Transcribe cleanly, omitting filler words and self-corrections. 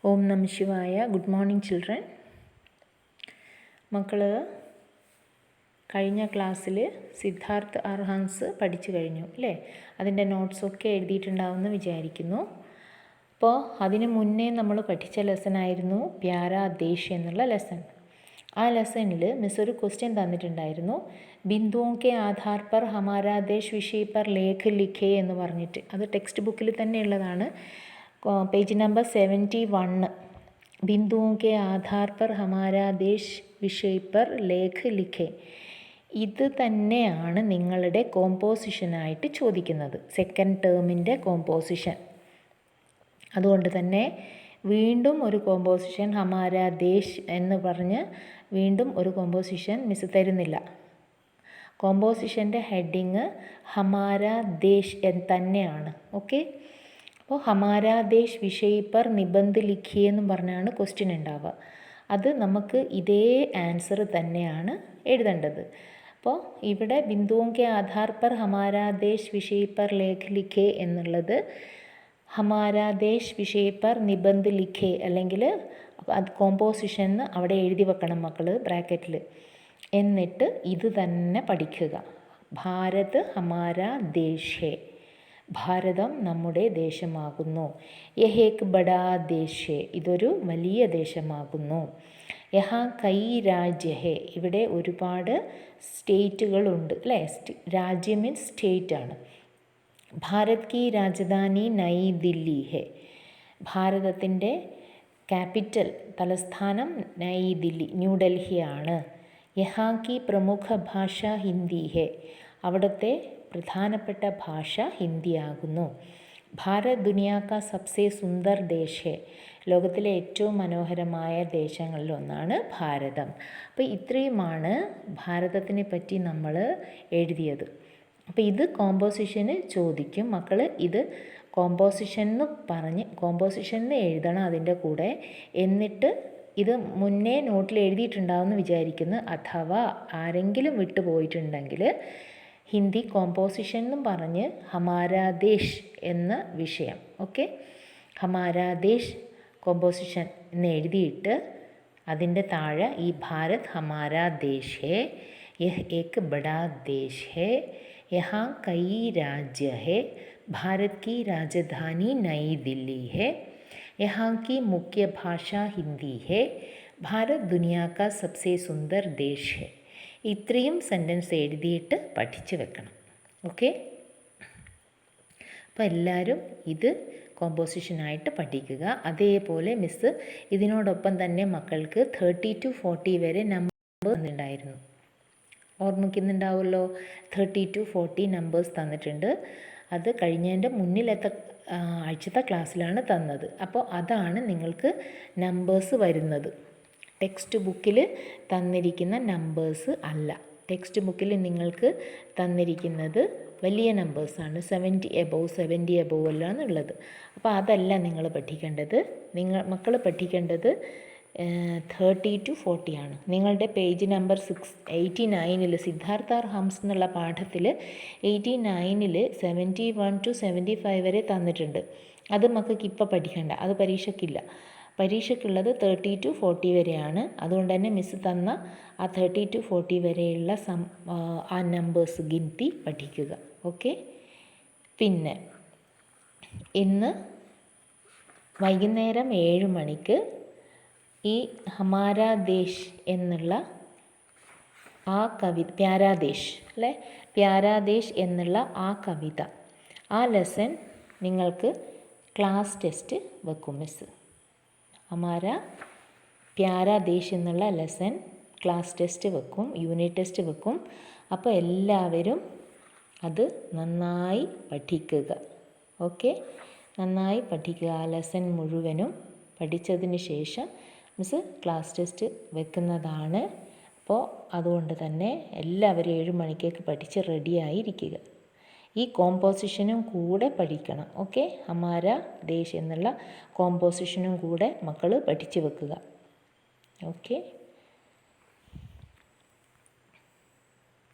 ഓം നമ ശിവായ. Good morning children. മക്കൾ കഴിഞ്ഞ ക്ലാസ്സിൽ സിദ്ധാർത്ഥ് അർഹൻസ് പഠിച്ചു കഴിഞ്ഞു അല്ലേ? അതിൻ്റെ നോട്ട്സൊക്കെ എഴുതിയിട്ടുണ്ടാവുമെന്ന് വിചാരിക്കുന്നു. അപ്പോൾ അതിന് മുന്നേ നമ്മൾ പഠിച്ച ലെസനായിരുന്നു പ്യാരാ ദേശ് എന്നുള്ള ലെസൺ. ആ ലെസണിൽ മിസ് ഒരു ക്വസ്റ്റ്യൻ തന്നിട്ടുണ്ടായിരുന്നു. ബിന്ദുओं के आधार पर हमारा देश विषय पर लेख लिखे എന്ന് പറഞ്ഞിട്ട്. അത് ടെക്സ്റ്റ് ബുക്കിൽ തന്നെ ഉള്ളതാണ്. Page number 71. ബിന്ദുओं के आधार पर हमारा देश विषय पर लेख लिखे. ഇത് തന്നെയാണ് നിങ്ങളുടെ കോമ്പോസിഷനായിട്ട് ചോദിക്കുന്നത്, സെക്കൻഡ് ടേമിൻ്റെ കോമ്പോസിഷൻ. അതുകൊണ്ട് തന്നെ വീണ്ടും ഒരു കോമ്പോസിഷൻ ഹമാരാ ദേശ് എന്ന് പറഞ്ഞ് വീണ്ടും ഒരു കോമ്പോസിഷൻ മിസ് തരുന്നില്ല. കോമ്പോസിഷൻ്റെ ഹെഡിങ് ഹമാരാ ദേശ് തന്നെയാണ്. ഓക്കെ, അപ്പോൾ ഹമാരാ ദേശ് വിഷയ് പർ നിബന്ധ് ലിഖിയെ എന്നും പറഞ്ഞാണ് ക്വസ്റ്റ്യൻ ഉണ്ടാവുക. അത് നമുക്ക് ഇതേ ആൻസർ തന്നെയാണ് എഴുതേണ്ടത്. അപ്പോൾ ഇവിടെ ബിന്ദുओं के आधार पर हमारा देश विषय पर लेख लिखे എന്നുള്ളത് ഹമാരാ ദേശ് വിഷയ് പർ നിബന്ധ് ലിഖെ, അല്ലെങ്കിൽ അത് കോമ്പോസിഷൻ അവിടെ എഴുതി വെക്കണം മക്കൾ ബ്രാക്കറ്റിൽ. എന്നിട്ട് ഇത് തന്നെ പഠിക്കുക. ഭാരത് ഹമാരാ ദേശ് ഹേ, ഭാരതം നമ്മുടെ ദേശമാകുന്നു. യഹേക് ബഡാ ദേശ് ഹേ, ഇതൊരു വലിയ ദേശമാകുന്നു. യഹാ കൈ രാജ്യ ഹേ, ഇവിടെ ഒരുപാട് സ്റ്റേറ്റുകളുണ്ട് അല്ലേ? രാജ്യം മീൻസ് സ്റ്റേറ്റ് ആണ്. ഭാരത് കി രാജധാനി നൈ ദില്ലി ഹേ, ഭാരതത്തിൻ്റെ ക്യാപിറ്റൽ തലസ്ഥാനം നൈ ദില്ലി ന്യൂഡൽഹിയാണ്. യഹാ കി പ്രമുഖ ഭാഷ ഹിന്ദി ഹേ, അവിടുത്തെ പ്രധാനപ്പെട്ട ഭാഷ ഹിന്ദിയാകുന്നു. ഭാരത് ദുനിയാ കാ സബ്സെ സുന്ദർ ദേശ് ഹേ, ലോകത്തിലെ ഏറ്റവും മനോഹരമായ ദേശങ്ങളിലൊന്നാണ് ഭാരതം. അപ്പോൾ ഇത്രയുമാണ് ഭാരതത്തിനെ പറ്റി നമ്മൾ എഴുതിയത്. അപ്പോൾ ഇത് കോമ്പോസിഷന് ചോദിക്കും മക്കൾ. ഇത് കോമ്പോസിഷൻ എന്ന് പറഞ്ഞ് കോമ്പോസിഷൻ എഴുതണം അതിൻ്റെ കൂടെ. എന്നിട്ട് ഇത് മുന്നേ നോട്ടിൽ എഴുതിയിട്ടുണ്ടാവുമെന്ന് വിചാരിക്കുന്നു. അഥവാ ആരെങ്കിലും വിട്ടു പോയിട്ടുണ്ടെങ്കിൽ ഹിന്ദി കോമ്പോസിഷൻ എന്നും പറഞ്ഞ് ഹമാരാ ദേശ് എന്ന വിഷയം, ഓക്കെ, ഹമാരാ ദേശ് കോമ്പോസിഷൻ എന്ന് എഴുതിയിട്ട് അതിൻ്റെ താഴെ ഈ ഭാരത് ഹമാരാ ദേശ് ഹേ, യഹ് ഏക് ബഡാ ദേശ് ഹേ, യഹാ കൈ രാജ്യ ഹേ, ഭാരത് की राजधानी नई दिल्ली है, यहाँ की मुख्य भाषा हिंदी है, भारत दुनिया का सबसे सुंदर देश है. ഇത്രയും സെൻറ്റൻസ് എഴുതിയിട്ട് പഠിച്ചു വെക്കണം. ഓക്കെ, അപ്പോൾ എല്ലാവരും ഇത് കോമ്പോസിഷനായിട്ട് പഠിക്കുക. അതേപോലെ മിസ്സ് ഇതിനോടൊപ്പം തന്നെ മക്കൾക്ക് 30 to 40 വരെ നമ്പർ തന്നിട്ടുണ്ടായിരുന്നു. ഓർമ്മിക്കുന്നുണ്ടാവുമല്ലോ? 30 to 40 നമ്പേഴ്സ് തന്നിട്ടുണ്ട്. അത് കഴിഞ്ഞതിൻ്റെ മുന്നിലത്തെ ആഴ്ചത്തെ ക്ലാസ്സിലാണ് തന്നത്. അപ്പോൾ അതാണ് നിങ്ങൾക്ക് നമ്പേഴ്സ് വരുന്നത്. ടെക്സ്റ്റ് ബുക്കിൽ തന്നിരിക്കുന്ന നമ്പേഴ്സ് അല്ല. ടെക്സ്റ്റ് ബുക്കിൽ നിങ്ങൾക്ക് തന്നിരിക്കുന്നത് വലിയ നമ്പേഴ്സാണ്, 70 എബോവ് 70 എബോവ് എല്ലാം ഉള്ളത്. അപ്പോൾ അതല്ല നിങ്ങൾ പഠിക്കേണ്ടത്. മക്കൾ പഠിക്കേണ്ടത് 30 to 40 ആണ്. നിങ്ങളുടെ പേജ് നമ്പർ 89 സിദ്ധാർത്ഥ് അർഹൻസ് എന്നുള്ള പാഠത്തിൽ 89 71 to 75 വരെ തന്നിട്ടുണ്ട്. അത് മക്കൾക്ക് ഇപ്പോൾ പഠിക്കേണ്ട, അത് പരീക്ഷയ്ക്കില്ല. പരീക്ഷയ്ക്കുള്ളത് 30 to 40 വരെയാണ്. അതുകൊണ്ട് തന്നെ മിസ്സ് തന്ന ആ 30 to 40 വരെയുള്ള ആ നമ്പേഴ്സ് ഗിനത്തി പഠിക്കുക. ഓക്കെ, പിന്നെ ഇന്ന് വൈകുന്നേരം 7 മണിക്ക് ഈ ഹമാരാ ദേശ് എന്നുള്ള ആ കവിത, പ്യാരാ ദേശ് അല്ലേ, പ്യാരാ ദേശ് എന്നുള്ള ആ കവിത, ആ ലെസൺ നിങ്ങൾക്ക് ക്ലാസ് ടെസ്റ്റ് വെക്കും മിസ്സ്. ഹമാരാ പ്യാരാ ദേശ് എന്നുള്ള ലെസൺ ക്ലാസ് ടെസ്റ്റ് വെക്കും, യൂണിറ്റ് ടെസ്റ്റ് വെക്കും. അപ്പോൾ എല്ലാവരും അത് നന്നായി പഠിക്കുക. ഓക്കെ, നന്നായി പഠിക്കുക. ആ ലെസൺ മുഴുവനും പഠിച്ചതിന് ശേഷം മിസ് ക്ലാസ് ടെസ്റ്റ് വെക്കുന്നതാണ്. അപ്പോൾ അതുകൊണ്ട് തന്നെ എല്ലാവരും 7 മണിക്കേക്ക് പഠിച്ച് റെഡിയായിരിക്കുക. ഈ കോമ്പോസിഷനും കൂടെ പഠിക്കണം. ഓക്കെ, ഹമാരാ ദേശ് എന്നുള്ള കോമ്പോസിഷനും കൂടെ മക്കൾ പഠിച്ചു വെക്കുക. ഓക്കെ.